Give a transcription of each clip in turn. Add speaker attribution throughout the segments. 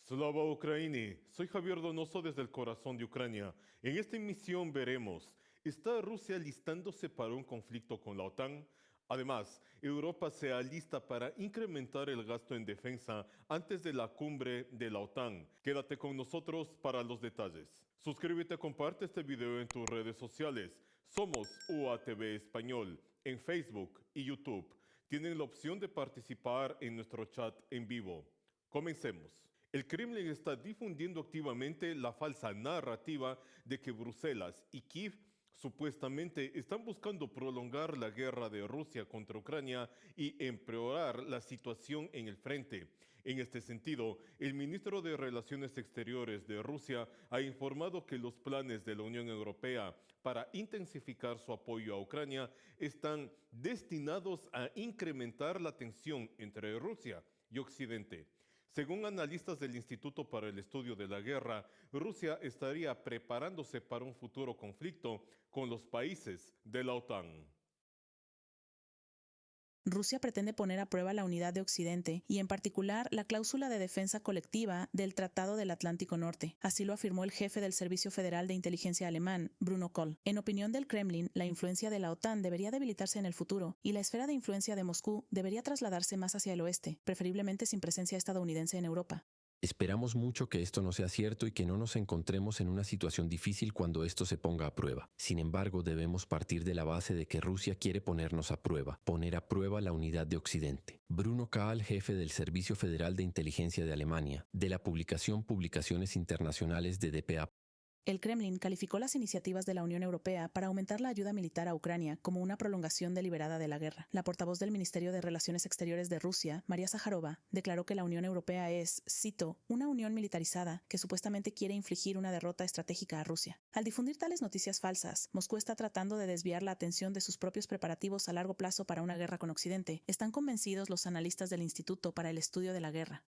Speaker 1: Slava Ukraini, soy Javier Donoso desde el corazón de Ucrania. En esta emisión veremos, ¿está Rusia listándose para un conflicto con la OTAN? Además, Europa se alista para incrementar el gasto en defensa antes de la cumbre de la OTAN. Quédate con nosotros para los detalles. Suscríbete, comparte este video en tus redes sociales. Somos UATV Español en Facebook y YouTube. Tienen la opción de participar en nuestro chat en vivo. Comencemos. El Kremlin está difundiendo activamente la falsa narrativa de que Bruselas y Kiev supuestamente están buscando prolongar la guerra de Rusia contra Ucrania y empeorar la situación en el frente. En este sentido, el ministro de Relaciones Exteriores de Rusia ha informado que los planes de la Unión Europea para intensificar su apoyo a Ucrania están destinados a incrementar la tensión entre Rusia y Occidente. Según analistas del Instituto para el Estudio de la Guerra, Rusia estaría preparándose para un futuro conflicto con los países de la OTAN.
Speaker 2: Rusia pretende poner a prueba la unidad de Occidente y en particular la cláusula de defensa colectiva del Tratado del Atlántico Norte. Así lo afirmó el jefe del Servicio Federal de Inteligencia alemán, Bruno Kohl. En opinión del Kremlin, la influencia de la OTAN debería debilitarse en el futuro y la esfera de influencia de Moscú debería trasladarse más hacia el oeste, preferiblemente sin presencia estadounidense en Europa.
Speaker 3: Esperamos mucho que esto no sea cierto y que no nos encontremos en una situación difícil cuando esto se ponga a prueba. Sin embargo, debemos partir de la base de que Rusia quiere ponernos a prueba, poner a prueba la unidad de Occidente. Bruno Kahl, jefe del Servicio Federal de Inteligencia de Alemania, de la publicación Publicaciones Internacionales de dpa.
Speaker 2: El Kremlin calificó las iniciativas de la Unión Europea para aumentar la ayuda militar a Ucrania como una prolongación deliberada de la guerra. La portavoz del Ministerio de Relaciones Exteriores de Rusia, María Zaharova, declaró que la Unión Europea es, cito, una unión militarizada que supuestamente quiere infligir una derrota estratégica a Rusia. Al difundir tales noticias falsas, Moscú está tratando de desviar la atención de sus propios preparativos a largo plazo para una guerra con Occidente. Están convencidos los analistas del Instituto para el Estudio de la Guerra.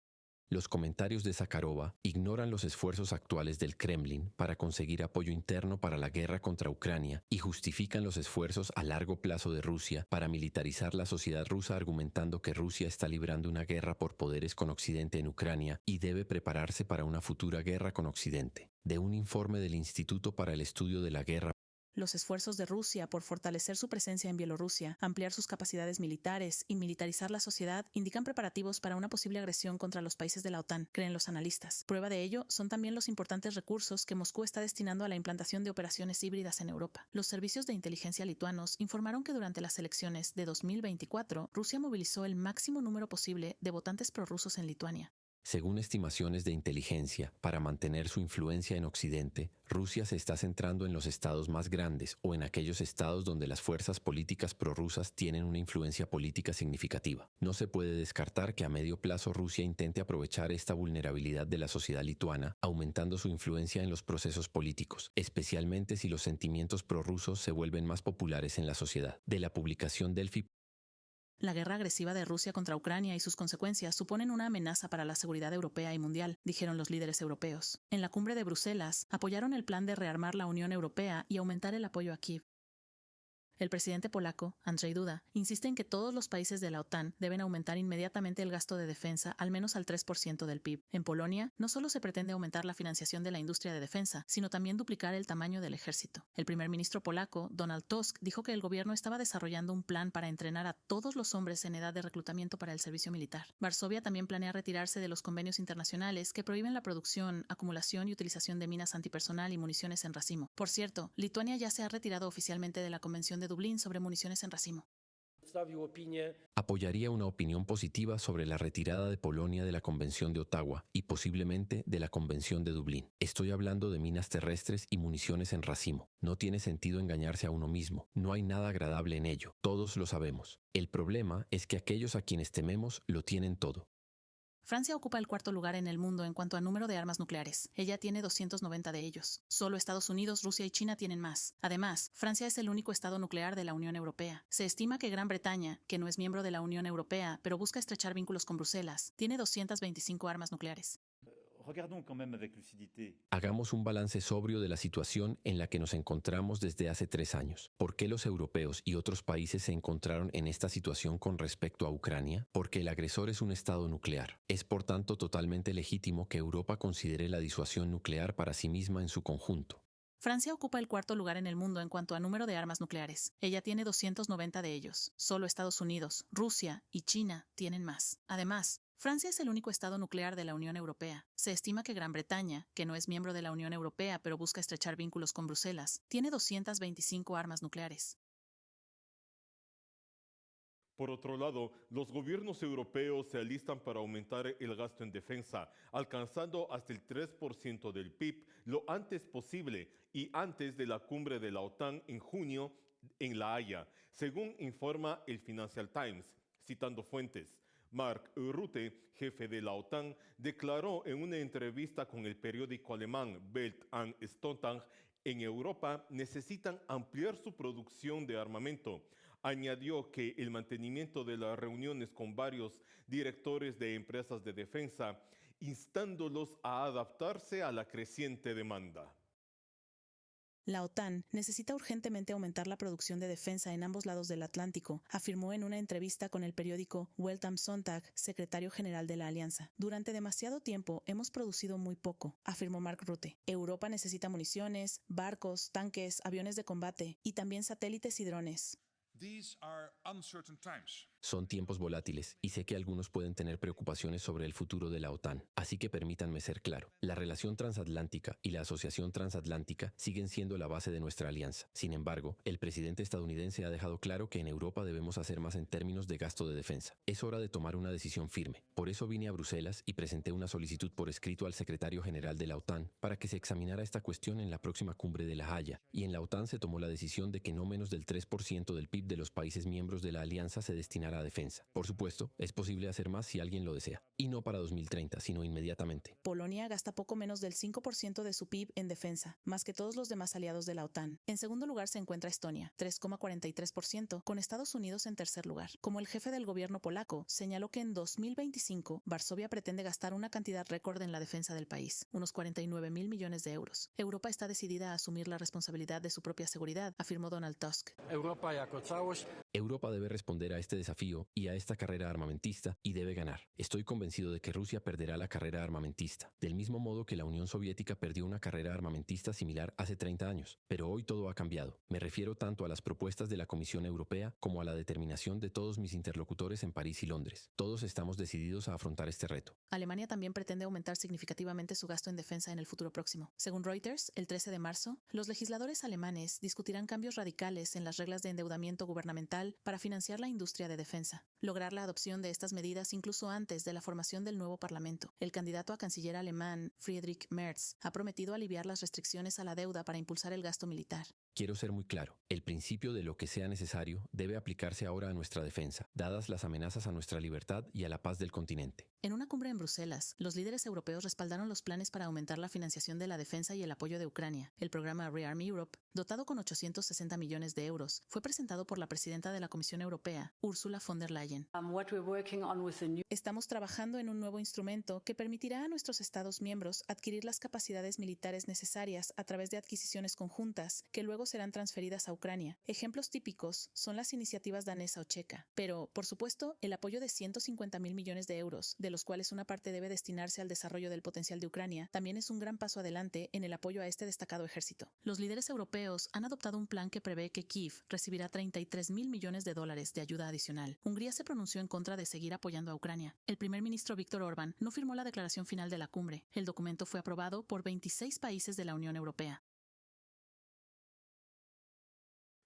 Speaker 3: Los comentarios de Zakharova ignoran los esfuerzos actuales del Kremlin para conseguir apoyo interno para la guerra contra Ucrania y justifican los esfuerzos a largo plazo de Rusia para militarizar la sociedad rusa, argumentando que Rusia está librando una guerra por poderes con Occidente en Ucrania y debe prepararse para una futura guerra con Occidente. De un informe del Instituto para el Estudio de la Guerra,
Speaker 2: los esfuerzos de Rusia por fortalecer su presencia en Bielorrusia, ampliar sus capacidades militares y militarizar la sociedad indican preparativos para una posible agresión contra los países de la OTAN, creen los analistas. Prueba de ello son también los importantes recursos que Moscú está destinando a la implantación de operaciones híbridas en Europa. Los servicios de inteligencia lituanos informaron que durante las elecciones de 2024, Rusia movilizó el máximo número posible de votantes prorrusos en Lituania.
Speaker 3: Según estimaciones de inteligencia, para mantener su influencia en Occidente, Rusia se está centrando en los estados más grandes o en aquellos estados donde las fuerzas políticas prorrusas tienen una influencia política significativa. No se puede descartar que a medio plazo Rusia intente aprovechar esta vulnerabilidad de la sociedad lituana, aumentando su influencia en los procesos políticos, especialmente si los sentimientos prorrusos se vuelven más populares en la sociedad. De la publicación Delphi.
Speaker 2: La guerra agresiva de Rusia contra Ucrania y sus consecuencias suponen una amenaza para la seguridad europea y mundial, dijeron los líderes europeos. En la cumbre de Bruselas, apoyaron el plan de rearmar la Unión Europea y aumentar el apoyo a Kiev. El presidente polaco, Andrzej Duda, insiste en que todos los países de la OTAN deben aumentar inmediatamente el gasto de defensa al menos al 3% del PIB. En Polonia, no solo se pretende aumentar la financiación de la industria de defensa, sino también duplicar el tamaño del ejército. El primer ministro polaco, Donald Tusk, dijo que el gobierno estaba desarrollando un plan para entrenar a todos los hombres en edad de reclutamiento para el servicio militar. Varsovia también planea retirarse de los convenios internacionales que prohíben la producción, acumulación y utilización de minas antipersonal y municiones en racimo. Por cierto, Lituania ya se ha retirado oficialmente de la Convención de Dublín sobre municiones en racimo.
Speaker 3: Apoyaría una opinión positiva sobre la retirada de Polonia de la Convención de Ottawa y posiblemente de la Convención de Dublín. Estoy hablando de minas terrestres y municiones en racimo. No tiene sentido engañarse a uno mismo. No hay nada agradable en ello. Todos lo sabemos. El problema es que aquellos a quienes tememos lo tienen todo.
Speaker 2: Francia ocupa el cuarto lugar en el mundo en cuanto a número de armas nucleares. Ella tiene 290 de ellos. Solo Estados Unidos, Rusia y China tienen más. Además, Francia es el único estado nuclear de la Unión Europea. Se estima que Gran Bretaña, que no es miembro de la Unión Europea, pero busca estrechar vínculos con Bruselas, tiene 225 armas nucleares.
Speaker 4: regardons quand même avec lucidité.
Speaker 3: Hagamos un balance sobrio de la situación en la que nos encontramos desde hace 3 años. ¿Por qué los europeos y otros países se encontraron en esta situación con respecto a Ucrania? Porque el agresor es un estado nuclear. Es por tanto totalmente legítimo que Europa considere la disuasión nuclear para sí misma en su conjunto.
Speaker 2: Francia ocupa el cuarto lugar en el mundo en cuanto a número de armas nucleares. Ella tiene 290 de ellos. Solo Estados Unidos, Rusia y China tienen más. Además, Francia es el único estado nuclear de la Unión Europea. Se estima que Gran Bretaña, que no es miembro de la Unión Europea pero busca estrechar vínculos con Bruselas, tiene 225 armas nucleares.
Speaker 1: Por otro lado, los gobiernos europeos se alistan para aumentar el gasto en defensa, alcanzando hasta el 3% del PIB lo antes posible y antes de la cumbre de la OTAN en junio en La Haya, según informa el Financial Times, citando fuentes. Mark Rutte, jefe de la OTAN, declaró en una entrevista con el periódico alemán Welt und Sonntag: en Europa necesitan ampliar su producción de armamento. Añadió que el mantenimiento de las reuniones con varios directores de empresas de defensa, instándolos a adaptarse a la creciente demanda.
Speaker 2: La OTAN necesita urgentemente aumentar la producción de defensa en ambos lados del Atlántico, afirmó en una entrevista con el periódico Welt am Sonntag, secretario general de la alianza. Durante demasiado tiempo hemos producido muy poco, afirmó Mark Rutte. Europa necesita municiones, barcos, tanques, aviones de combate y también satélites y drones.
Speaker 5: These are uncertain times.
Speaker 3: Son tiempos volátiles y sé que algunos pueden tener preocupaciones sobre el futuro de la OTAN, así que permítanme ser claro. La relación transatlántica y la asociación transatlántica siguen siendo la base de nuestra alianza. Sin embargo, el presidente estadounidense ha dejado claro que en Europa debemos hacer más en términos de gasto de defensa. Es hora de tomar una decisión firme. Por eso vine a Bruselas y presenté una solicitud por escrito al secretario general de la OTAN para que se examinara esta cuestión en la próxima cumbre de La Haya, y en la OTAN se tomó la decisión de que no menos del 3% del PIB de los países miembros de la alianza se destinará a defensa. Por supuesto, es posible hacer más si alguien lo desea, y no para 2030, sino inmediatamente.
Speaker 2: Polonia gasta poco menos del 5% de su PIB en defensa, más que todos los demás aliados de la OTAN. En segundo lugar se encuentra Estonia, 3,43%, con Estados Unidos en tercer lugar. Como el jefe del gobierno polaco señaló que en 2025 Varsovia pretende gastar una cantidad récord en la defensa del país, unos 49.000 millones de euros. Europa está decidida a asumir la responsabilidad de su propia seguridad, afirmó Donald Tusk.
Speaker 3: Europa debe responder a este desafío y a esta carrera armamentista y debe ganar. Estoy convencido de que Rusia perderá la carrera armamentista, del mismo modo que la Unión Soviética perdió una carrera armamentista similar hace 30 años. Pero hoy todo ha cambiado. Me refiero tanto a las propuestas de la Comisión Europea como a la determinación de todos mis interlocutores en París y Londres. Todos estamos decididos a afrontar este reto.
Speaker 2: Alemania también pretende aumentar significativamente su gasto en defensa en el futuro próximo. Según Reuters, el 13 de marzo, los legisladores alemanes discutirán cambios radicales en las reglas de endeudamiento gubernamental para financiar la industria de defensa. Lograr la adopción de estas medidas incluso antes de la formación del nuevo Parlamento. El candidato a canciller alemán, Friedrich Merz, ha prometido aliviar las restricciones a la deuda para impulsar el gasto militar.
Speaker 3: Quiero ser muy claro. El principio de lo que sea necesario debe aplicarse ahora a nuestra defensa, dadas las amenazas a nuestra libertad y a la paz del continente.
Speaker 2: En una cumbre en Bruselas, los líderes europeos respaldaron los planes para aumentar la financiación de la defensa y el apoyo de Ucrania. El programa Rearm Europe, dotado con 860 millones de euros, fue presentado por la presidenta de la Comisión Europea, Ursula von der Leyen. Estamos trabajando en un nuevo instrumento que permitirá a nuestros Estados miembros adquirir las capacidades militares necesarias a través de adquisiciones conjuntas que luego serán transferidas a Ucrania. Ejemplos típicos son las iniciativas danesa o checa. Pero, por supuesto, el apoyo de 150.000 millones de euros, de los cuales una parte debe destinarse al desarrollo del potencial de Ucrania, también es un gran paso adelante en el apoyo a este destacado ejército. Los líderes europeos han adoptado un plan que prevé que Kiev recibirá 33.000 millones de dólares de ayuda adicional. Hungría se pronunció en contra de seguir apoyando a Ucrania. El primer ministro Viktor Orbán no firmó la declaración final de la cumbre. El documento fue aprobado por 26 países de la Unión Europea.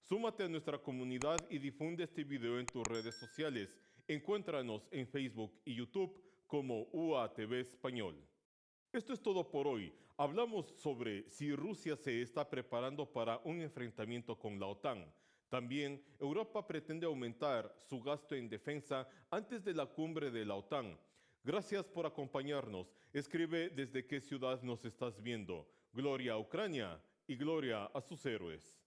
Speaker 1: Súmate a nuestra comunidad y difunde este video en tus redes sociales. Encuéntranos en Facebook y YouTube como UATV Español. Esto es todo por hoy. Hablamos sobre si Rusia se está preparando para un enfrentamiento con la OTAN. También Europa pretende aumentar su gasto en defensa antes de la cumbre de la OTAN. Gracias por acompañarnos. Escribe desde qué ciudad nos estás viendo. Gloria a Ucrania y gloria a sus héroes.